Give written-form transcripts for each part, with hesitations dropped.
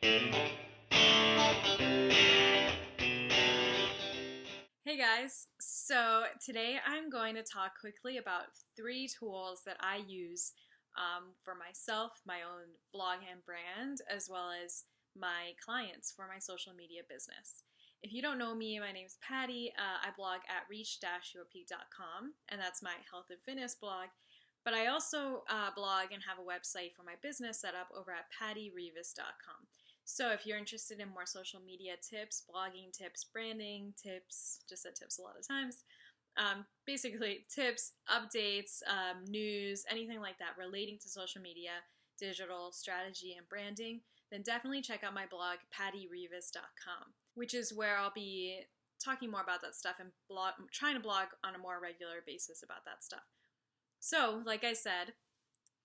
Hey guys, so today I'm going to talk quickly about 3 tools that I use for myself, my own blog and brand, as well as my clients for my social media business. If you don't know me, my name's Patty. I blog at reach-yourpeak.com, and that's my health and fitness blog. But I also blog and have a website for my business set up over at pattyrevis.com. So if you're interested in more social media tips, blogging tips, branding tips, just said tips a lot of times, basically tips, updates, news, anything like that relating to social media, digital strategy, and branding, then definitely check out my blog, pattyrevis.com, which is where I'll be talking more about that stuff and trying to blog on a more regular basis about that stuff. So, like I said,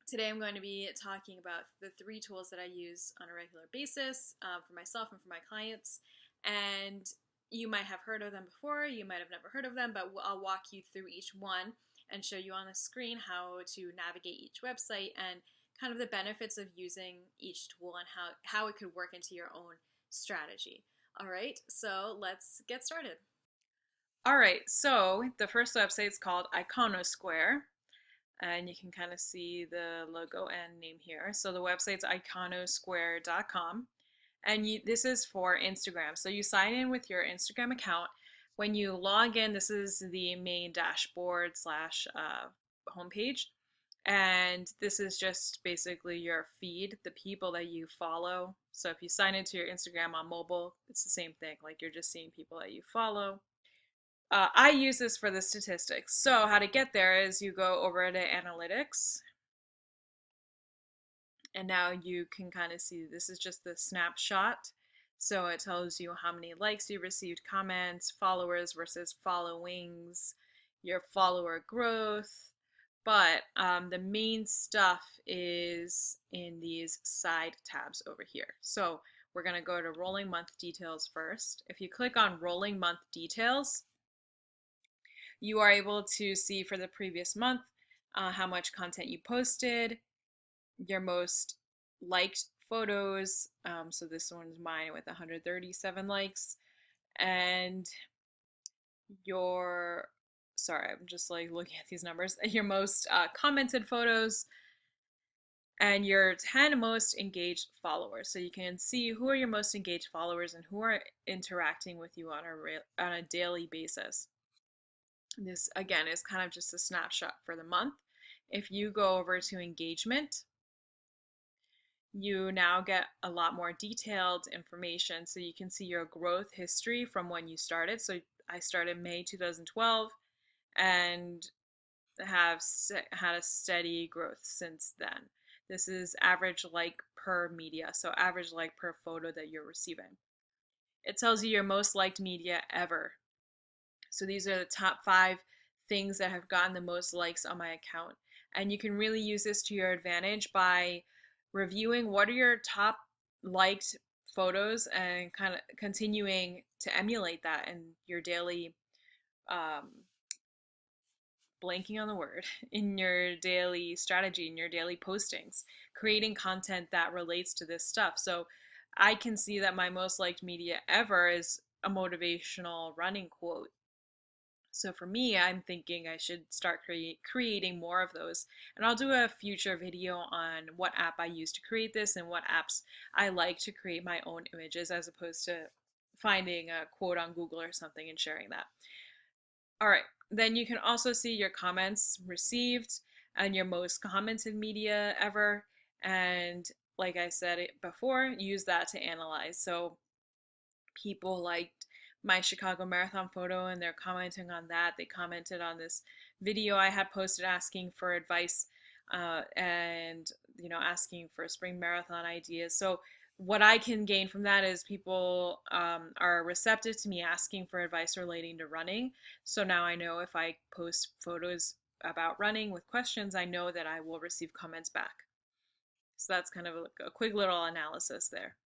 today I'm going to be talking about the 3 tools that I use on a regular basis for myself and for my clients. And you might have heard of them before, you might have never heard of them, but I'll walk you through each one and show you on the screen how to navigate each website and kind of the benefits of using each tool and how it could work into your own strategy. All right, so let's get started. All right, so the first website is called IconOSquare, and you can kind of see the logo and name here. So the website's IconOSquare.com, and this is for Instagram. So you sign in with your Instagram account. When you log in, this is the main dashboard slash homepage, and this is just basically your feed, the people that you follow. So if you sign into your Instagram on mobile, it's the same thing. Like you're just seeing people that you follow. I use this for the statistics. So how to get there is you go over to analytics, and now you can kind of see this is just the snapshot. So it tells you how many likes you received, comments, followers versus followings, your follower growth. But the main stuff is in these side tabs over here. So we're going to go to rolling month details first. If you click on rolling month details, you are able to see for the previous month how much content you posted, your most liked photos. So this one's mine with 137 likes, and your, sorry, I'm just like looking at these numbers, your most commented photos, and your 10 most engaged followers. So you can see who are your most engaged followers and who are interacting with you on a daily basis. This again is kind of just a snapshot for the month. If you go over to engagement, you now get a lot more detailed information. So you can see your growth history from when you started. So I started May 2012 and have had a steady growth since then. This is average like per media, so average like per photo that you're receiving. It tells you your most liked media ever. So these are the top 5 things that have gotten the most likes on my account. And you can really use this to your advantage by reviewing what are your top liked photos and kind of continuing to emulate that in your daily, um, blanking on the word, in your daily strategy, in your daily postings, creating content that relates to this stuff. So I can see that my most liked media ever is a motivational running quote. So for me, I'm thinking I should start creating more of those. And I'll do a future video on what app I use to create this and what apps I like to create my own images as opposed to finding a quote on Google or something and sharing that. All right, then you can also see your comments received and your most commented media ever. And like I said before, use that to analyze. So people liked my Chicago Marathon photo and they're commenting on that. They commented on this video I had posted asking for advice and asking for spring marathon ideas. So what I can gain from that is people are receptive to me asking for advice relating to running. So now I know if I post photos about running with questions, I know that I will receive comments back. So that's kind of a quick little analysis there.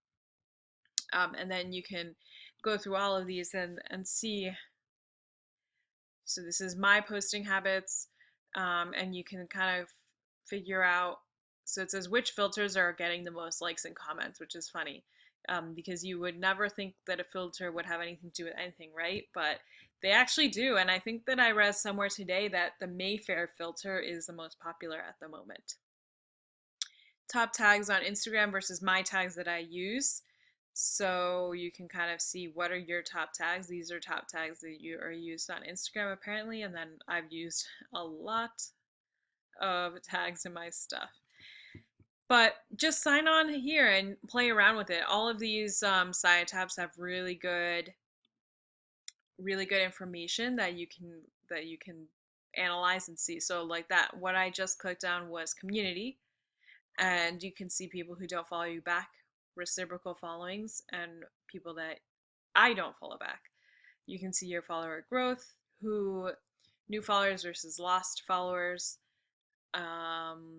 And then you can go through all of these and see. So this is my posting habits, and you can kind of figure out So it says which filters are getting the most likes and comments, which is funny, because you would never think that a filter would have anything to do with anything, right? But they actually do. And I think that I read somewhere today that the Mayfair filter is the most popular at the moment. Top tags on Instagram versus my tags that I use. So you can kind of see what are your top tags. These are top tags that you are used on Instagram apparently, and then I've used a lot of tags in my stuff. But just sign on here and play around with it. All of these side tabs have really good information that you can analyze and see. So like that, what I just clicked on was community, and you can see people who don't follow you back, reciprocal followings, and people that I don't follow back. You can see your follower growth, who new followers versus lost followers.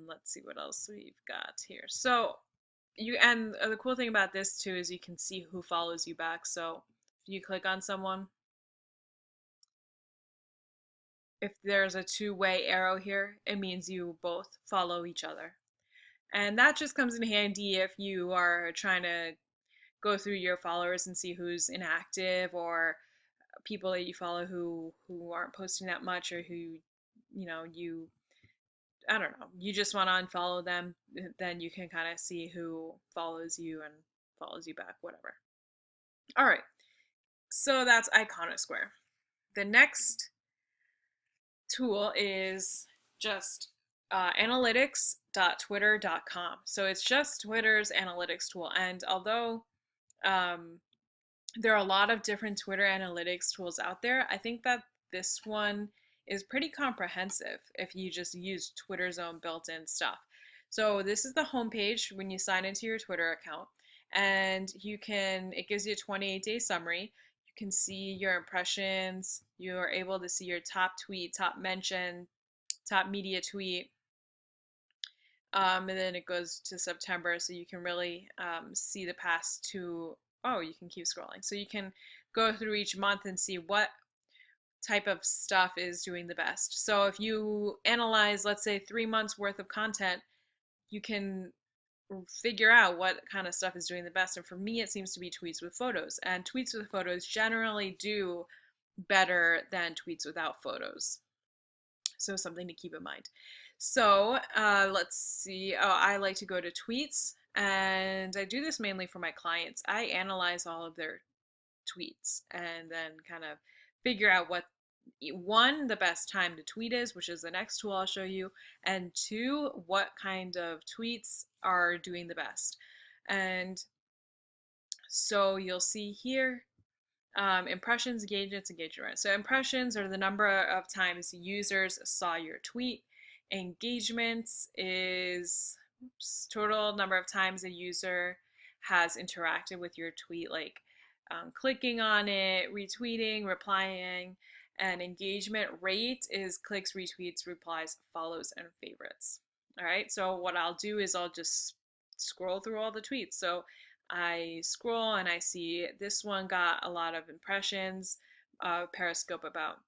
Let's see what else we've got here. So the cool thing about this too is you can see who follows you back. So if you click on someone, if there's a two-way arrow here, it means you both follow each other. And that just comes in handy if you are trying to go through your followers and see who's inactive, or people that you follow who aren't posting that much, or who you I don't know, you just want to unfollow them. Then you can kind of see who follows you and follows you back, whatever. All right, so that's IconOSquare. The next tool is just analytics.twitter.com. So it's just Twitter's analytics tool. And although um, there are a lot of different Twitter analytics tools out there, I think that this one is pretty comprehensive if you just use Twitter's own built-in stuff. So this is the homepage when you sign into your Twitter account, and it gives you a 28-day summary. You can see your impressions. You are able to see your top tweet, top mention, top media tweet, and then it goes to September, so you can really see the past two. Oh, you can keep scrolling. So you can go through each month and see what type of stuff is doing the best. So if you analyze, let's say, 3 months worth of content, you can figure out what kind of stuff is doing the best. And for me, it seems to be tweets with photos. And tweets with photos generally do better than tweets without photos. So something to keep in mind. So let's see. Oh, I like to go to tweets, and I do this mainly for my clients. I analyze all of their tweets and then kind of figure out what one, the best time to tweet is, which is the next tool I'll show you, and two, what kind of tweets are doing the best. And so you'll see here impressions, engagements, engagement. So impressions are the number of times users saw your tweet. Engagements is total number of times a user has interacted with your tweet, like clicking on it, retweeting, replying. And engagement rate is clicks, retweets, replies, follows, and favorites. All right, so what I'll do is I'll just scroll through all the tweets. So I scroll and I see this one got a lot of impressions, Periscope about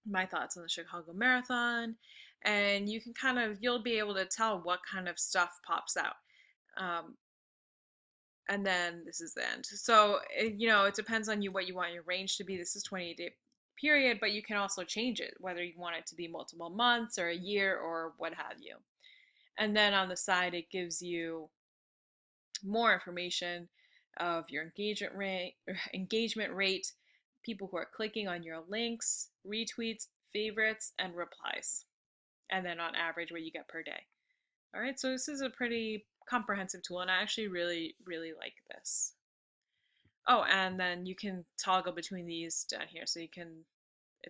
my thoughts on the Chicago Marathon, and you'll be able to tell what kind of stuff pops out. And then this is the end. So, it depends on you what you want your range to be. This is 28-day period, but you can also change it, whether you want it to be multiple months or a year or what have you. And then on the side, it gives you more information of your engagement rate, people who are clicking on your links, retweets, favorites, and replies. And then on average, what you get per day. All right, so this is a pretty comprehensive tool, and I actually really, really like this. Oh, and then you can toggle between these down here. So it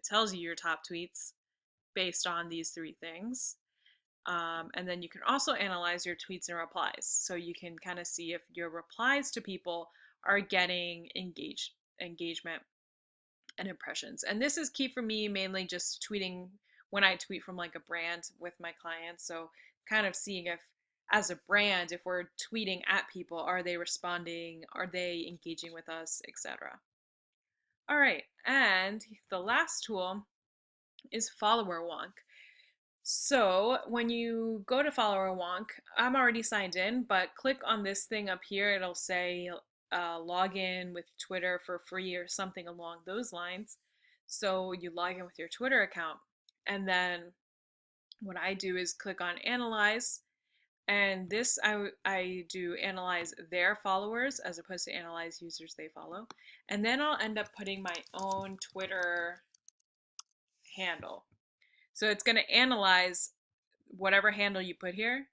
tells you your top tweets based on these three things. And then you can also analyze your tweets and replies. So you can kind of see if your replies to people are getting engagement and impressions. And this is key for me, mainly just tweeting when I tweet from like a brand with my clients. So kind of seeing if, as a brand, if we're tweeting at people, are they responding? Are they engaging with us, etc. All right, and the last tool is Followerswonk. So when you go to Followerswonk, I'm already signed in, but click on this thing up here. It'll say log in with Twitter for free or something along those lines. So you log in with your Twitter account. And then what I do is click on analyze. And this I do analyze their followers as opposed to analyze users they follow. And then I'll end up putting my own Twitter handle. So it's going to analyze whatever handle you put here,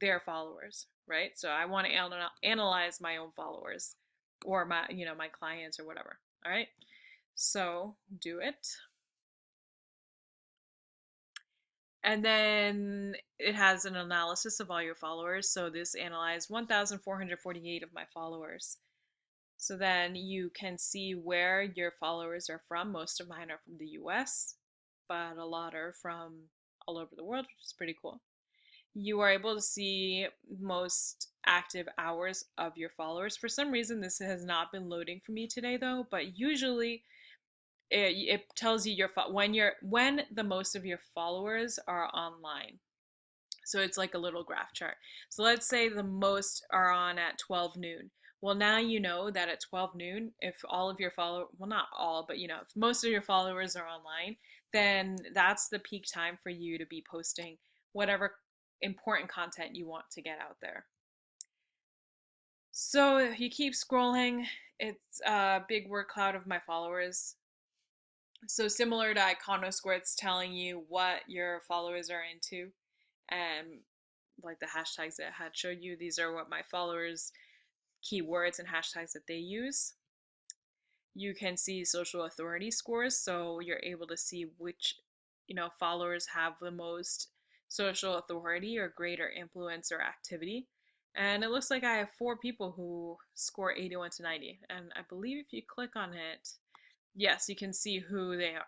their followers, right? So I want to analyze my own followers or my clients or whatever. All right. So do it. And then it has an analysis of all your followers. So this analyzed 1,448 of my followers. So then you can see where your followers are from. Most of mine are from the US, but a lot are from all over the world, which is pretty cool. You are able to see most active hours of your followers. For some reason, this has not been loading for me today though, but usually it tells you when the most of your followers are online. So it's like a little graph chart. So let's say the most are on at 12 noon. Well, now you know that at 12 noon, if all of your followers, well, not all, but if most of your followers are online, then that's the peak time for you to be posting whatever important content you want to get out there. So if you keep scrolling, it's a big word cloud of my followers. So similar to IconOSquare, it's telling you what your followers are into, and like the hashtags that I had showed you, these are what my followers keywords and hashtags that they use. You can see social authority scores, so you're able to see which followers have the most social authority or greater influence or activity. And it looks like I have 4 people who score 81 to 90, and I believe if you click on it, yes, you can see who they are.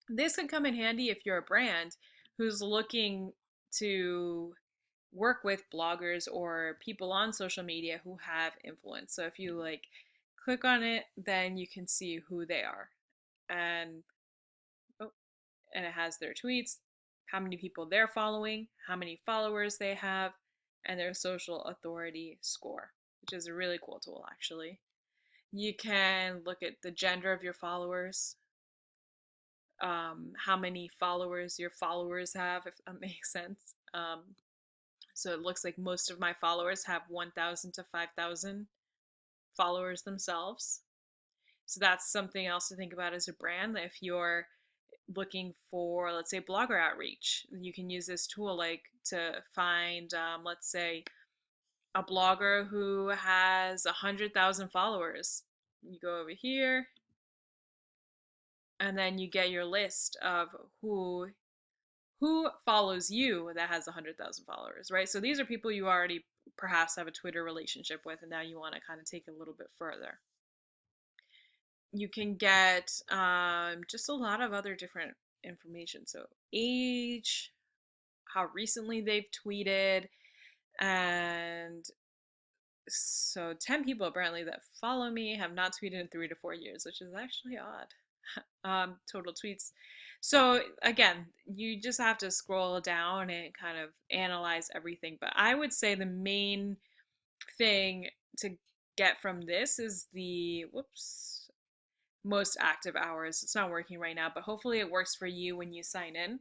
This could come in handy if you're a brand who's looking to work with bloggers or people on social media who have influence. So if you click on it, then you can see who they are. And oh, and it has their tweets, how many people they're following, how many followers they have, and their social authority score, which is a really cool tool actually. You can look at the gender of your followers, how many followers your followers have, if that makes sense. So it looks like most of my followers have 1,000 to 5,000 followers themselves. So that's something else to think about as a brand. If you're looking for, let's say, blogger outreach, you can use this tool to find, let's say, a blogger who has 100,000 followers. You go over here, and then you get your list of who follows you that has 100,000 followers, right? So these are people you already perhaps have a Twitter relationship with, and now you want to kind of take it a little bit further. You can get just a lot of other different information. So age, how recently they've tweeted, and so 10 people apparently that follow me have not tweeted in 3 to 4 years, which is actually odd. Total tweets. So again, you just have to scroll down and kind of analyze everything. But I would say the main thing to get from this is the most active hours. It's not working right now, but hopefully it works for you when you sign in.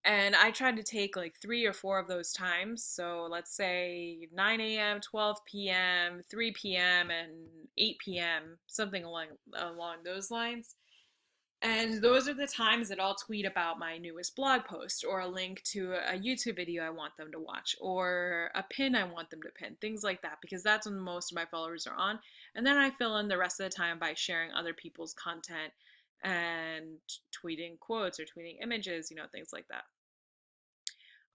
And I tried to take 3 or 4 of those times. So let's say 9 a.m., 12 p.m., 3 p.m., and 8 p.m., something along those lines. And those are the times that I'll tweet about my newest blog post or a link to a YouTube video I want them to watch or a pin I want them to pin, things like that, because that's when most of my followers are on. And then I fill in the rest of the time by sharing other people's content and tweeting quotes or tweeting images, things like that.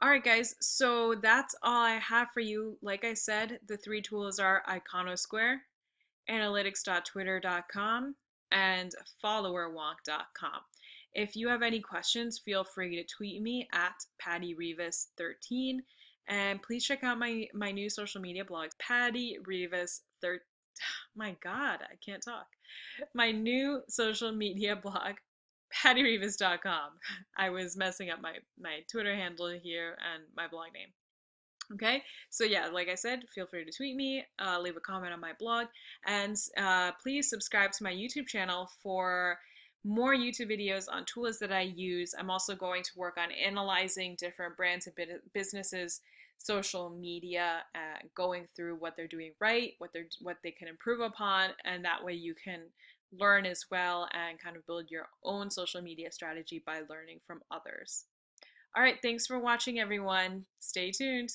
All right, guys, so that's all I have for you. Like I said, the 3 tools are IconOSquare, analytics.twitter.com, and followerswonk.com. If you have any questions, feel free to tweet me at PattyRivas13, and please check out my new social media blog, Patty Rivas 13. My God, I can't talk. My new social media blog, pattyrivas.com. I was messing up my Twitter handle here and my blog name. Okay, so yeah, like I said, feel free to tweet me, leave a comment on my blog, and please subscribe to my YouTube channel for more YouTube videos on tools that I use. I'm also going to work on analyzing different brands and businesses' social media, going through what they're doing right, what they can improve upon, and that way you can learn as well and kind of build your own social media strategy by learning from others. All right, thanks for watching, everyone. Stay tuned.